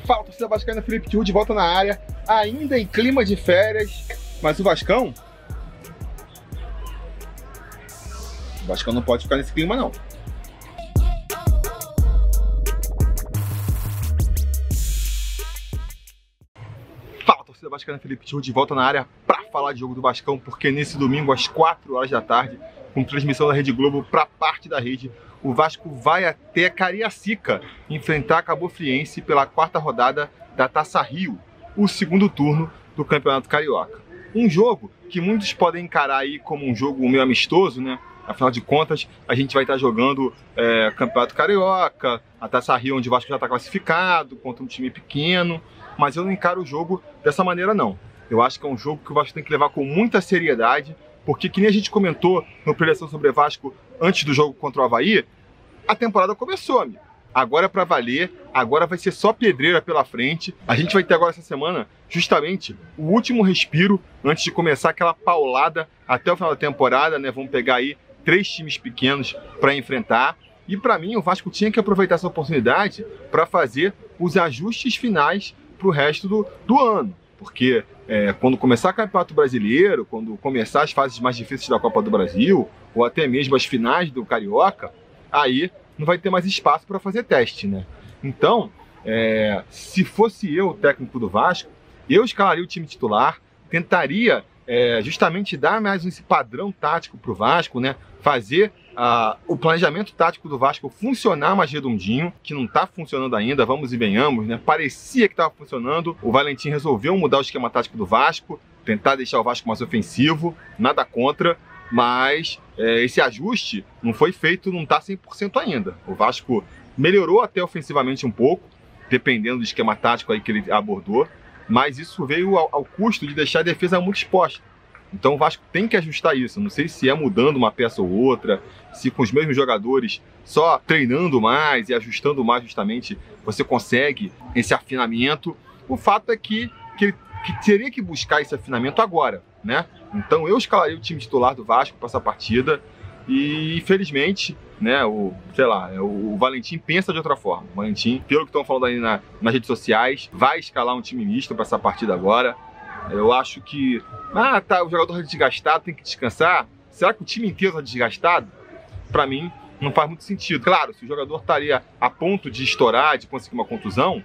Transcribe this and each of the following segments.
Fala, torcida vascaína, Felipe Tiru de volta na área, ainda em clima de férias, mas o Vascão não pode ficar nesse clima não. Fala, torcida vascaína, Felipe Tiru de volta na área para falar de jogo do Vascão, porque nesse domingo às 4 horas da tarde, com transmissão da Rede Globo para parte da rede, o Vasco vai até Cariacica enfrentar a Cabo Friense pela quarta rodada da Taça Rio, o segundo turno do Campeonato Carioca. Um jogo que muitos podem encarar aí como um jogo meio amistoso, né? Afinal de contas, a gente vai estar jogando Campeonato Carioca, a Taça Rio, onde o Vasco já está classificado, contra um time pequeno, mas eu não encaro o jogo dessa maneira não. Eu acho que é um jogo que o Vasco tem que levar com muita seriedade, porque, que nem a gente comentou no Preleção sobre Vasco antes do jogo contra o Avaí, a temporada começou, amigo. Agora é pra valer, agora vai ser só pedreira pela frente. A gente vai ter agora essa semana, justamente, o último respiro antes de começar aquela paulada até o final da temporada, né? Vamos pegar aí 3 times pequenos para enfrentar. E para mim, o Vasco tinha que aproveitar essa oportunidade para fazer os ajustes finais pro resto do ano. Porque quando começar o Campeonato Brasileiro, quando começar as fases mais difíceis da Copa do Brasil, ou até mesmo as finais do Carioca, aí não vai ter mais espaço para fazer teste, né? Então, se fosse eu o técnico do Vasco, eu escalaria o time titular, tentaria justamente dar mais esse padrão tático para o Vasco, né? Fazer o planejamento tático do Vasco funcionar mais redondinho, que não está funcionando ainda, vamos e venhamos, né? Parecia que estava funcionando, o Valentim resolveu mudar o esquema tático do Vasco, tentar deixar o Vasco mais ofensivo, nada contra, mas esse ajuste não foi feito, não está 100% ainda. O Vasco melhorou até ofensivamente um pouco, dependendo do esquema tático aí que ele abordou, mas isso veio ao custo de deixar a defesa muito exposta. Então o Vasco tem que ajustar isso. Não sei se é mudando uma peça ou outra, se com os mesmos jogadores só treinando mais e ajustando mais justamente você consegue esse afinamento. O fato é que teria que buscar esse afinamento agora, né? Então eu escalaria o time titular do Vasco para essa partida e infelizmente, né, o Valentim pensa de outra forma. O Valentim, pelo que estão falando aí nas redes sociais, vai escalar um time misto para essa partida agora. Eu acho que, o jogador é desgastado, tem que descansar. Será que o time inteiro está desgastado? Para mim, não faz muito sentido. Claro, se o jogador estaria a ponto de estourar, de conseguir uma contusão,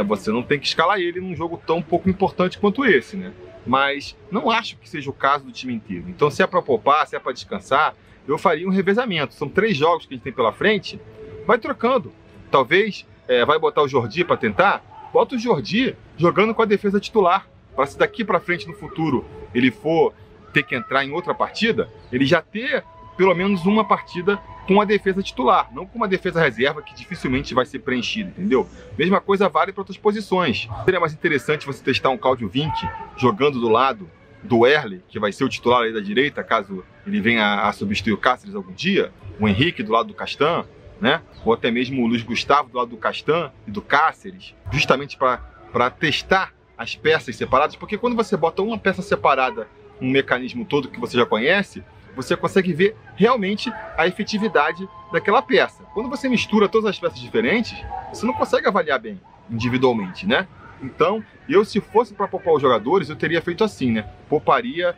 você não tem que escalar ele num jogo tão pouco importante quanto esse, né? Mas não acho que seja o caso do time inteiro. Então, se é para poupar, se é para descansar, eu faria um revezamento. São 3 jogos que a gente tem pela frente, vai trocando. Talvez vai botar o Jordi para tentar, bota o Jordi jogando com a defesa titular. Para se daqui para frente no futuro ele for ter que entrar em outra partida, ele já ter pelo menos uma partida com a defesa titular, não com uma defesa reserva que dificilmente vai ser preenchida, entendeu? Mesma coisa vale para outras posições. Seria mais interessante você testar um Cláudio Vinck jogando do lado do Erle, que vai ser o titular aí da direita, caso ele venha a substituir o Cáceres algum dia, o Henrique do lado do Castan, né? Ou até mesmo o Luiz Gustavo do lado do Castan e do Cáceres, justamente para testar as peças separadas, porque quando você bota uma peça separada num mecanismo todo que você já conhece, você consegue ver realmente a efetividade daquela peça. Quando você mistura todas as peças diferentes, você não consegue avaliar bem individualmente, né? Então, eu se fosse para poupar os jogadores, eu teria feito assim, né? Pouparia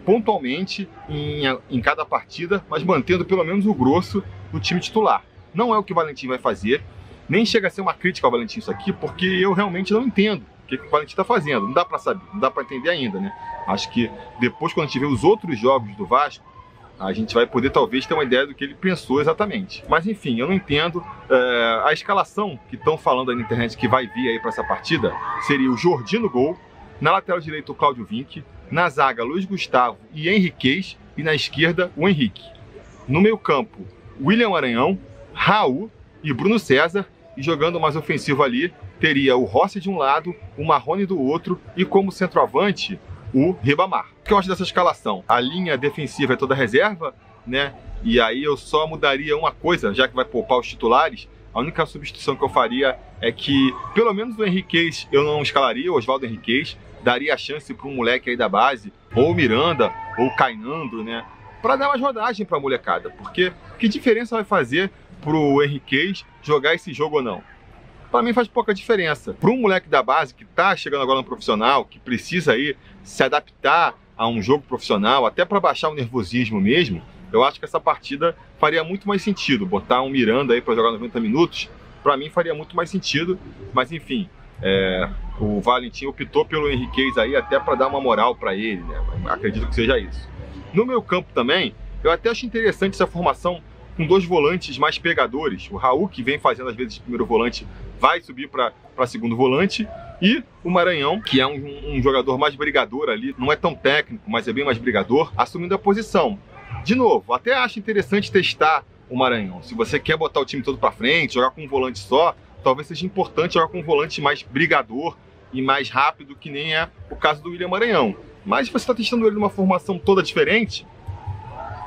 pontualmente em cada partida, mas mantendo pelo menos o grosso do time titular. Não é o que o Valentim vai fazer, nem chega a ser uma crítica ao Valentim isso aqui, porque eu realmente não entendo o que o Valentim está fazendo. Não dá para saber, não dá para entender ainda, né? Acho que depois, quando a gente vê os outros jogos do Vasco, a gente vai poder talvez ter uma ideia do que ele pensou exatamente. Mas enfim, eu não entendo. A escalação que estão falando aí na internet que vai vir aí para essa partida seria o Jordi no gol, na lateral direita o Cláudio Vinck, na zaga Luiz Gustavo e Henriquez, e na esquerda o Henrique. No meio campo, William Maranhão, Raul e Bruno César, e jogando mais ofensivo ali, teria o Rossi de um lado, o Marrone do outro, e como centroavante, o Ribamar. O que eu acho dessa escalação? A linha defensiva é toda reserva, né? E aí eu só mudaria uma coisa, já que vai poupar os titulares. A única substituição que eu faria é que, pelo menos o Henriquez eu não escalaria, o Oswaldo Henriquez, daria a chance para um moleque aí da base, ou o Miranda, ou o Cainandro, né? Para dar mais rodagem para a molecada, porque que diferença vai fazer pro Henriquez jogar esse jogo ou não? para mim faz pouca diferença. Para um moleque da base que está chegando agora no profissional, que precisa aí se adaptar a um jogo profissional, até para baixar o nervosismo mesmo, eu acho que essa partida faria muito mais sentido. Botar um Miranda aí para jogar 90 minutos, para mim faria muito mais sentido, mas enfim, o Valentim optou pelo Henriquez aí até para dar uma moral para ele, né? Acredito que seja isso. No meu campo também, eu até acho interessante essa formação com dois volantes mais pegadores. O Raul, que vem fazendo às vezes primeiro volante, vai subir para segundo volante, e o Maranhão, que é um jogador mais brigador ali, não é tão técnico, mas é bem mais brigador, assumindo a posição. De novo, até acho interessante testar o Maranhão. Se você quer botar o time todo para frente, jogar com um volante só, talvez seja importante jogar com um volante mais brigador e mais rápido, que nem é o caso do William Maranhão. Mas se você está testando ele numa formação toda diferente,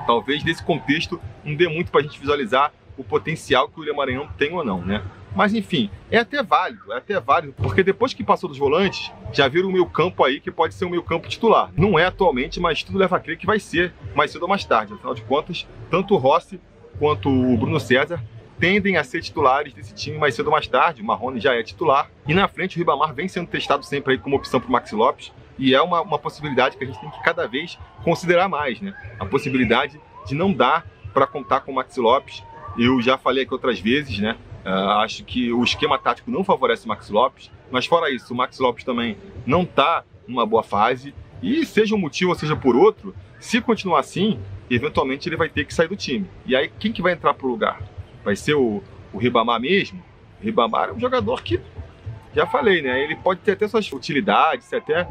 talvez nesse contexto não dê muito para a gente visualizar o potencial que o William Maranhão tem ou não, né? Mas enfim, é até válido, porque depois que passou dos volantes, já viram o meio campo aí que pode ser o meio campo titular. Não é atualmente, mas tudo leva a crer que vai ser mais cedo ou mais tarde. Afinal de contas, tanto o Rossi quanto o Bruno César tendem a ser titulares desse time mais cedo ou mais tarde. O Marrone já é titular. E na frente o Ribamar vem sendo testado sempre aí como opção para o Maxi Lopes. E é uma possibilidade que a gente tem que cada vez considerar mais, né? A possibilidade de não dar para contar com o Maxi Lopes. Eu já falei aqui outras vezes, né? Acho que o esquema tático não favorece o Maxi Lopes, mas fora isso, o Maxi Lopes também não está numa boa fase, e seja um motivo ou seja por outro, se continuar assim, eventualmente ele vai ter que sair do time. E aí quem que vai entrar pro lugar? Vai ser o Ribamar mesmo? O Ribamar é um jogador que, já falei, né? Ele pode ter até suas utilidades, ser até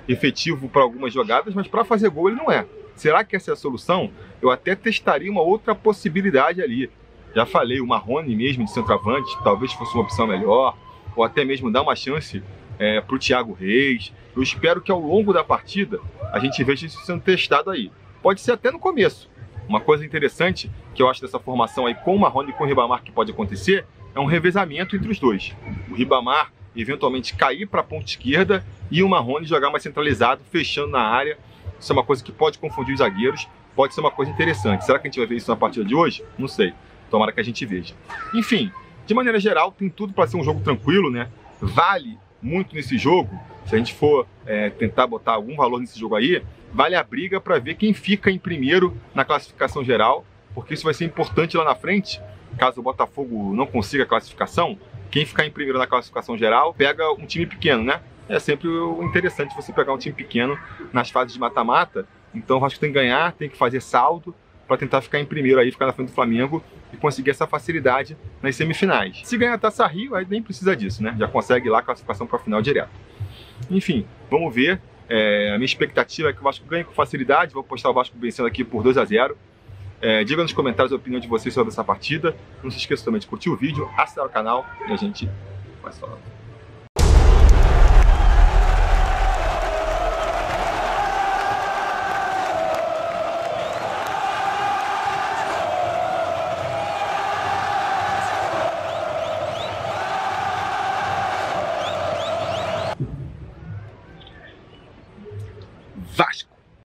efetivo para algumas jogadas, mas para fazer gol ele não é. Será que essa é a solução? Eu até testaria uma outra possibilidade ali. Já falei, o Marrone mesmo de centroavante, talvez fosse uma opção melhor, ou até mesmo dar uma chance para o Thiago Reis. Eu espero que ao longo da partida a gente veja isso sendo testado aí. Pode ser até no começo. Uma coisa interessante que eu acho dessa formação aí com o Marrone e com o Ribamar que pode acontecer é um revezamento entre os dois. O Ribamar eventualmente cair para a ponta esquerda e o Marrone jogar mais centralizado, fechando na área. Isso é uma coisa que pode confundir os zagueiros, pode ser uma coisa interessante. Será que a gente vai ver isso na partida de hoje? Não sei. Tomara que a gente veja. Enfim, de maneira geral, tem tudo para ser um jogo tranquilo, né? Vale muito nesse jogo, se a gente for tentar botar algum valor nesse jogo aí, vale a briga para ver quem fica em primeiro na classificação geral, porque isso vai ser importante lá na frente. Caso o Botafogo não consiga a classificação, quem ficar em primeiro na classificação geral pega um time pequeno, né? É sempre interessante você pegar um time pequeno nas fases de mata-mata. Então o Vasco tem que ganhar, tem que fazer saldo para tentar ficar em primeiro aí, ficar na frente do Flamengo e conseguir essa facilidade nas semifinais. Se ganhar a Taça Rio, aí nem precisa disso, né? Já consegue lá a classificação para a final direto. Enfim, vamos ver. A minha expectativa é que o Vasco ganhe com facilidade. Vou postar o Vasco vencendo aqui por 2-0. Diga nos comentários a opinião de vocês sobre essa partida. Não se esqueça também de curtir o vídeo, assinar o canal e a gente vai se falando.